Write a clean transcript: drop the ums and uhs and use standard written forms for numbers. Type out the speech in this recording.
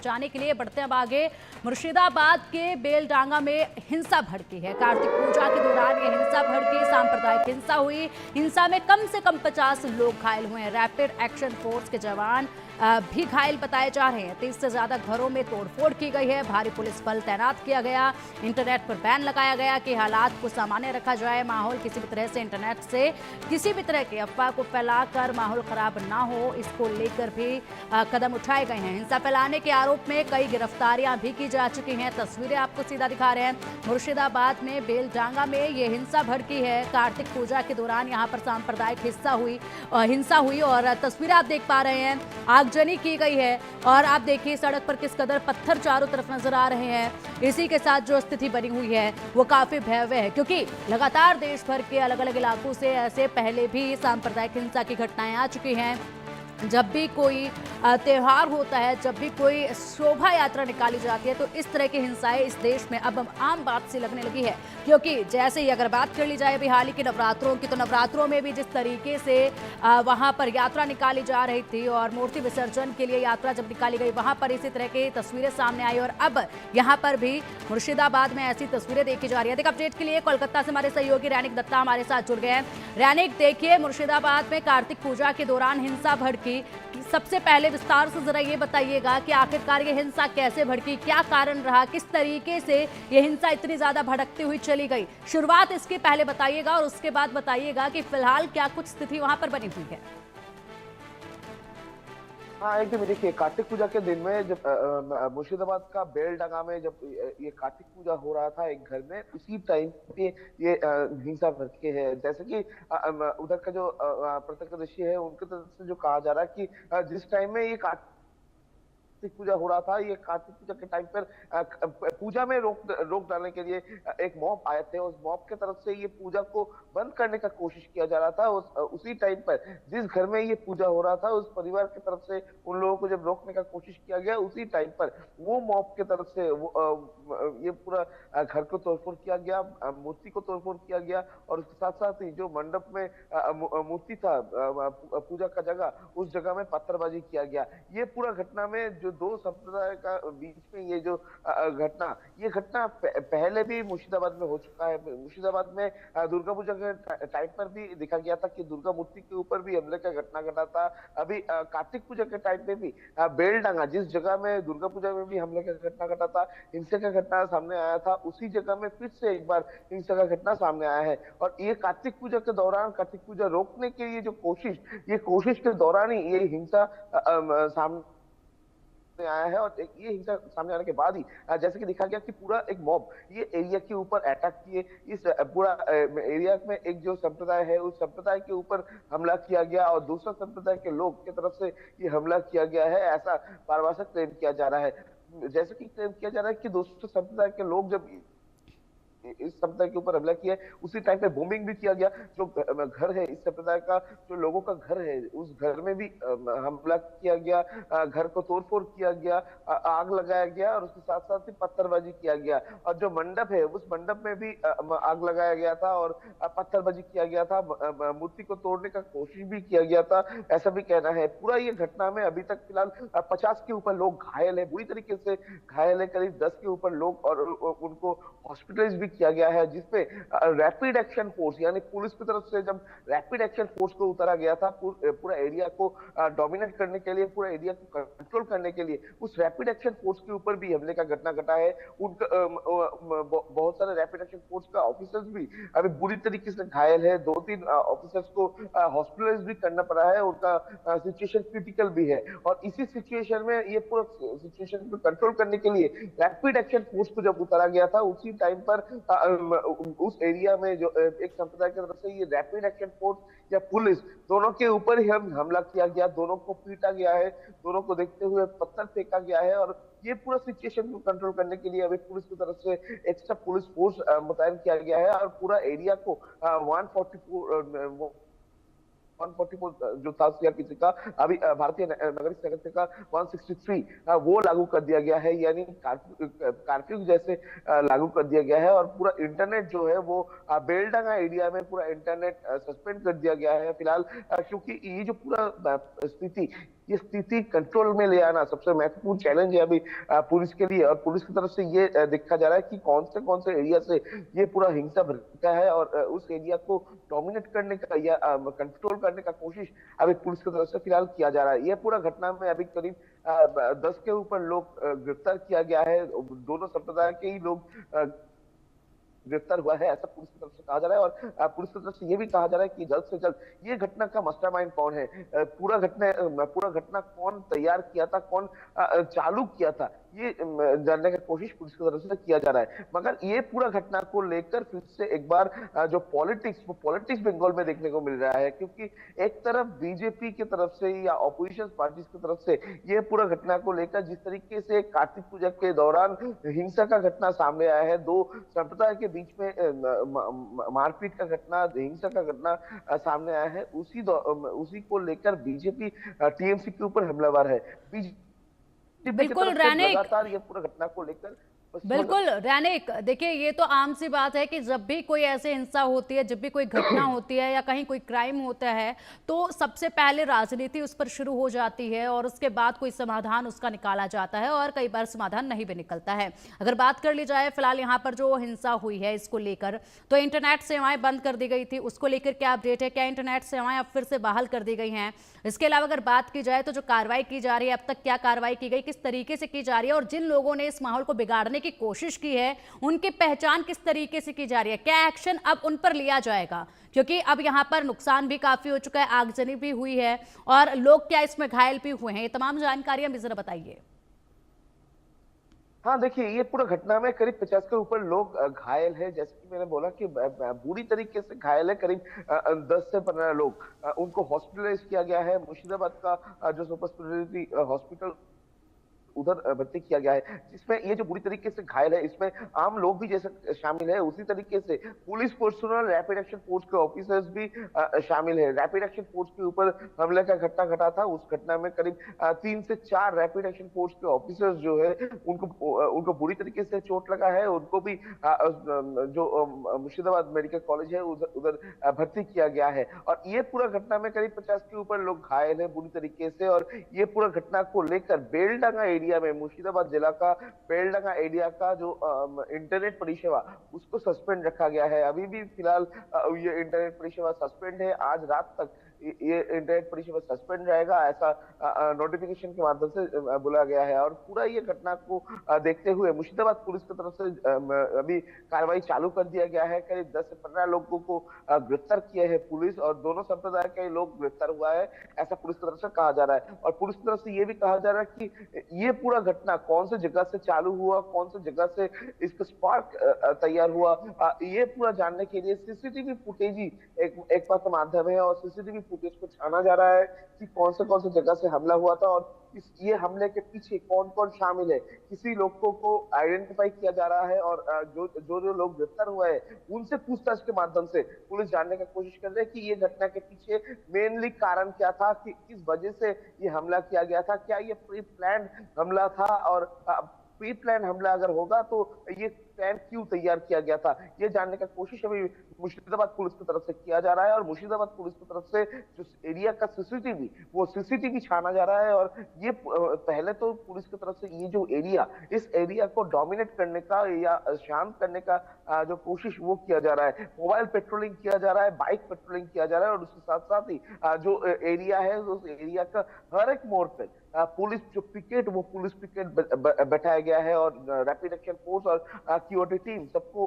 जाने के लिए बढ़ते हैं आगे। मुर्शिदाबाद के बेलडांगा में हिंसा भड़की है। कार्तिक पूजा के दौरान ये हिंसा भड़की, सांप्रदायिक हिंसा हुई। हिंसा में कम से कम 50 लोग घायल हुए हैं। रैपिड एक्शन फोर्स के जवान भी घायल बताए जा रहे हैं। 30 से ज्यादा घरों में तोड़फोड़ की गई है। भारी पुलिस बल तैनात किया गया। इंटरनेट पर बैन लगाया गया कि हालात को सामान्य रखा जाए। माहौल किसी भी तरह से इंटरनेट से किसी भी तरह की अफवाह को फैलाकर माहौल खराब ना हो, इसको लेकर भी कदम उठाए गए हैं। हिंसा फैलाने के आरोप में कई गिरफ्तारियां भी की जा चुकी हैं। तस्वीरें आपको सीधा दिखा रहे हैं। मुर्शिदाबाद में बेलडांगा में ये हिंसा भड़की है। कार्तिक पूजा के दौरान यहाँ पर सांप्रदायिक हिंसा हुई और तस्वीरें आप देख पा रहे हैं। आगजनी की गई है और आप देखिए सड़क पर किस कदर पत्थर चारों तरफ नजर आ रहे हैं। इसी के साथ जो स्थिति बनी हुई है वो काफी भयावह है, क्योंकि लगातार देश भर के अलग अलग इलाकों से ऐसे पहले भी सांप्रदायिक हिंसा की घटनाएं आ चुकी हैं। जब भी कोई त्योहार होता है, जब भी कोई शोभा यात्रा निकाली जाती है, तो इस तरह की हिंसाएं इस देश में अब आम बात सी लगने लगी है। क्योंकि जैसे ही अगर बात कर ली जाए अभी हाल ही के नवरात्रों की, तो नवरात्रों में भी जिस तरीके से वहां पर यात्रा निकाली जा रही थी और मूर्ति विसर्जन के लिए यात्रा जब निकाली गई, वहां पर इसी तरह की तस्वीरें सामने आई और अब यहाँ पर भी मुर्शिदाबाद में ऐसी तस्वीरें देखी जा रही है। देखिए अपडेट के लिए कोलकाता से हमारे सहयोगी रैनिक दत्ता हमारे साथ जुड़ गए हैं। रैनिक, देखिए मुर्शिदाबाद में कार्तिक पूजा के दौरान हिंसा भड़की, सबसे पहले विस्तार से जरा ये बताइएगा कि आखिरकार ये हिंसा कैसे भड़की, क्या कारण रहा, किस तरीके से ये हिंसा इतनी ज्यादा भड़कती हुई चली गई। शुरुआत इसकी पहले बताइएगा और उसके बाद बताइएगा कि फिलहाल क्या कुछ स्थिति वहां पर बनी हुई है। हाँ, एकदम देखिए, कार्तिक पूजा के दिन में जब मुर्शिदाबाद का बेलडांगा में जब ये कार्तिक पूजा हो रहा था एक घर में, उसी टाइम पे ये हिंसा भड़के है। जैसे कि उधर का जो प्रत्यक्षदर्शी है उनकी तरफ से जो कहा जा रहा है कि जिस टाइम में ये कार्तिक पूजा हो रहा था, ये कार्तिक पूजा के टाइम पर पूजा में रोक डालने के लिए एक मॉब आए थे। उस मॉब के तरफ से ये पूजा को बंद करने का कोशिश किया जा रहा था। उसी टाइम पर जिस घर में ये पूजा हो रहा था, उस परिवार की तरफ से उन लोगों को जब रोकने का कोशिश किया गया, उसी टाइम पर वो मॉब की तरफ से ये पूरा घर को तोड़फोड़ किया गया, मूर्ति को तोड़फोड़ किया गया और उसके साथ साथ ही जो मंडप में मूर्ति था, पूजा का जगह, उस जगह में पत्थरबाजी किया गया। ये पूरा घटना में जो दो संप्रदाय का बीच में ये जो घटना पहले भी मुर्शिदाबाद में हो चुका है। मुर्शिदाबाद में दुर्गा पूजा के टाइम पर भी देखा गया था कि दुर्गा मूर्ति के ऊपर भी हमले का घटना घटा था। अभी कार्तिक पूजा के टाइम पे भी बेलडांगा, जिस जगह में दुर्गा पूजा में भी हमले का घटना घटा था, हिंसा का घटना सामने आया था, उसी जगह में फिर से एक बार हिंसा का घटना सामने आया है। और ये कार्तिक पूजा के दौरान कार्तिक पूजा रोकने के लिए जो कोशिश के दौरान ही ये हिंसा सामने आया है। और ये हिंसा सामने आने के बाद ही जैसे कि देखा गया कि पूरा एक मॉब ये एरिया के ऊपर अटैक किए। इस पूरा एरिया में एक जो संप्रदाय है, उस संप्रदाय के ऊपर हमला किया गया और दूसरा संप्रदाय के लोग की तरफ से ये हमला किया गया है, ऐसा परिभाषित क्लेम किया जा रहा है। जैसे कि क्लेम किया जा रहा है कि दूसरे संप्रदाय के लोग जब इस संप्रदाय के ऊपर हमला किया, उसी टाइम पे बॉम्बिंग भी किया गया। जो घर है इस संप्रदाय का, जो लोगों का घर है, उस घर में भी हमला किया गया, घर को तोड़फोड़ किया गया, आग लगाया गया और उसके साथ साथ ही पत्थरबाजी किया गया। और जो मंडप है उस मंडप में भी आग लगाया गया था और पत्थरबाजी किया गया था, मूर्ति को तोड़ने का कोशिश भी किया गया था, ऐसा भी कहना है। पूरा ये घटना में अभी तक फिलहाल 50 के ऊपर लोग घायल है, बुरी तरीके से घायल है, करीब 10 के ऊपर लोग, और उनको हॉस्पिटलाइज भी किया गया है। जिसपे रैपिड एक्शन फोर्स यानी पुलिस की तरफ से जब रैपिड एक्शन फोर्स को उतारा गया था पूरा एरिया को डोमिनेट करने के लिए, पूरा एरिया को कंट्रोल करने के लिए, उस रैपिड एक्शन फोर्स के ऊपर भी हमले का घटना घटा है। उनका बहुत सारे रैपिड एक्शन फोर्स का ऑफिसर्स भी अभी बुरी तरीके से घायल है। 2-3 ऑफिसर्स को हॉस्पिटलाइज भी करना पड़ा है, उनका सिचुएशन क्रिटिकल भी है। और इसी सिचुएशन में ये पूरा सिचुएशन को कंट्रोल करने के लिए रैपिड एक्शन फोर्स को जब उतारा गया था, उसी टाइम पर उस एरिया में जो एक संप्रदाय की तरफ से ये रैपिड एक्शन फोर्स या पुलिस, दोनों के ऊपर ही हमला किया गया, दोनों को पीटा गया है, दोनों को देखते हुए पत्थर फेंका गया है। और ये पूरा सिचुएशन को कंट्रोल करने के लिए अभी पुलिस की तरफ से एक्स्ट्रा पुलिस फोर्स मुतैन किया गया है और पूरा एरिया को 144 जो था सीआरपीसी का, अभी भारतीय नागरिक संहिता का 163 वो लागू कर दिया गया है, यानी कर्फ्यू जैसे लागू कर दिया गया है। और पूरा इंटरनेट जो है वो बेलडांगा एरिया में पूरा इंटरनेट सस्पेंड कर दिया गया है फिलहाल, क्योंकि ये जो पूरा स्थिति ये स्थिति कंट्रोल में ले आना सबसे महत्वपूर्ण चैलेंज है अभी पुलिस के लिए। और पुलिस की तरफ से ये देखा जा रहा है कि कौन से एरिया से ये पूरा हिंसा भड़का है, और उस एरिया को डोमिनेट करने का या कंट्रोल करने का कोशिश अभी पुलिस की तरफ से फिलहाल किया जा रहा है। ये पूरा घटना में अभी करीब 10 के ऊपर लोग गिरफ्तार किया गया है। दोनों संप्रदाय के ही लोग गिरफ्तार हुआ है, ऐसा पुलिस की तरफ से कहा जा रहा है। और पुलिस की तरफ से ये भी कहा जा रहा है कि जल्द से जल्द ये घटना का मास्टरमाइंड कौन है, पूरा घटना कौन तैयार किया था, कौन चालू किया था, ये जानने की कोशिश पुलिस की तरफ से किया जा रहा है। मगर ये पूरा घटना को लेकर फिर से एक बार जो पॉलिटिक्स बंगाल में देखने को मिल रहा है, क्योंकि एक तरफ बीजेपी की तरफ से या ऑपोजिशन पार्टीज की तरफ से ये पूरा घटना को लेकर जिस तरीके से कार्तिक पूजा के दौरान हिंसा का घटना सामने आया है, दो संप्रदाय के बीच में मारपीट का घटना, हिंसा का घटना सामने आया है, उसी को लेकर बीजेपी टीएमसी के ऊपर हमलावर है। बीजेपी की बिल्कुल तरफ से रैनिक, लगातार ये पूरा घटना को लेकर बिल्कुल रैनिक, देखिए ये तो आम सी बात है कि जब भी कोई ऐसे हिंसा होती है, जब भी कोई घटना होती है या कहीं कोई क्राइम होता है, तो सबसे पहले राजनीति उस पर शुरू हो जाती है और उसके बाद कोई समाधान उसका निकाला जाता है, और कई बार समाधान नहीं भी निकलता है। अगर बात कर ली जाए फिलहाल यहाँ पर जो हिंसा हुई है इसको लेकर, तो इंटरनेट सेवाएं बंद कर दी गई थी, उसको लेकर क्या अपडेट है? क्या इंटरनेट सेवाएं अब फिर से बहाल कर दी गई हैं? इसके अलावा अगर बात की जाए तो जो कार्रवाई की जा रही है, अब तक क्या कार्रवाई की गई, किस तरीके से की जा रही है, और जिन लोगों ने इस माहौल को बिगाड़ने की कोशिश की है उनकी पहचान किस तरीके से की जा रही है? क्या एक्शन अब उन पर लिया जाएगा? क्योंकि अब यहां पर नुकसान भी काफी हो चुका है, आगजनी भी हुई है और लोग क्या इसमें घायल भी हुए हैं। ये तमाम जानकारियां भी जरा बताइए। हाँ, देखिए ये पूरा घटना में करीब 50 के ऊपर लोग घायल हैं। जैसे कि मैंने बोला कि बुरी तरीके से घायल है करीब 10 से 15 लोग। उनको हॉस्पिटलाइज किया गया है। मुर्शिदाबाद का जो सुपर स्पेशलिटी हॉस्पिटल उधर भर्ती किया गया है, जिसमें ये जो बुरी तरीके से घायल है इसमें आम लोग भी जैसे शामिल है, उसी तरीके से police personal, rapid action force के ऑफिसर्स भी शामिल है। रैपिड एक्शन फोर्स के ऊपर हमले का घटना घटा था, उस घटना में करीब 3 से 4 रैपिड एक्शन फोर्स के ऑफिसर्स जो है उनको बुरी तरीके से चोट लगा है। उनको भी जो मुर्शिदाबाद मेडिकल कॉलेज है उधर भर्ती किया गया है। और ये पूरा घटना में करीब 50 के ऊपर लोग घायल है बुरी तरीके से। और ये पूरा घटना को लेकर बेलडांगा एरिया में, मुर्शिदाबाद जिला का बेलडांगा एरिया का जो इंटरनेट परिसेवा उसको सस्पेंड रखा गया है। अभी भी फिलहाल ये इंटरनेट परिसेवा सस्पेंड है। आज रात तक ये इंटरनेट परिसेवा सस्पेंड रहेगा, ऐसा नोटिफिकेशन के माध्यम से बोला गया है। और पूरा ये घटना को देखते हुए मुर्शिदाबाद पुलिस की तरफ से अभी कार्रवाई चालू कर दिया गया है। करीब 10 से 15 लोगों को गिरफ्तार किए हैं पुलिस, और दोनों संप्रदाय के लोग गिरफ्तार हुआ है, ऐसा पुलिस की तरफ से कहा जा रहा है। और पुलिस की तरफ से ये भी कहा जा रहा है कि ये पूरा घटना कौन सी जगह से चालू हुआ, कौन सी जगह से इसका स्पार्क तैयार हुआ, ये पूरा जानने के लिए सीसीटीवी फुटेज ही एक मात्र माध्यम है। और सीसीटीवी फुटेज को छाना जा रहा है कि कौन से जगह से हमला हुआ था, और ये हमले के पीछे कौन कौन शामिल है। किसी लोगों को आइडेंटिफाई किया जा रहा है, और जो लोग गिरफ्तार हुए हैं उनसे पूछताछ के माध्यम से पुलिस जानने की कोशिश कर रही है कि ये घटना के पीछे मेनली कारण क्या था, कि किस वजह से ये हमला किया गया था, क्या ये प्री प्लान हमला था, और प्री प्लान हमला अगर होगा तो ये प्लान क्यों तैयार किया गया था, ये जानने का कोशिश अभी मुर्शिदाबाद पुलिस की तरफ से किया जा रहा है। और मुर्शिदाबाद पुलिस की तरफ से जो एरिया का सीसीटीवी छाना जा रहा है। और ये पहले तो पुलिस की तरफ से ये जो इस एरिया को डोमिनेट करने का या शांत करने का जो कोशिश वो किया जा रहा है। मोबाइल पेट्रोलिंग किया जा रहा है, बाइक पेट्रोलिंग किया जा रहा है, और उसके साथ साथ ही जो एरिया है उस एरिया का हर एक मोड़ पे पुलिस जो पिकेट बैठाया गया है। और रैपिड एक्शन फोर्स और क्यूओटी टीम सबको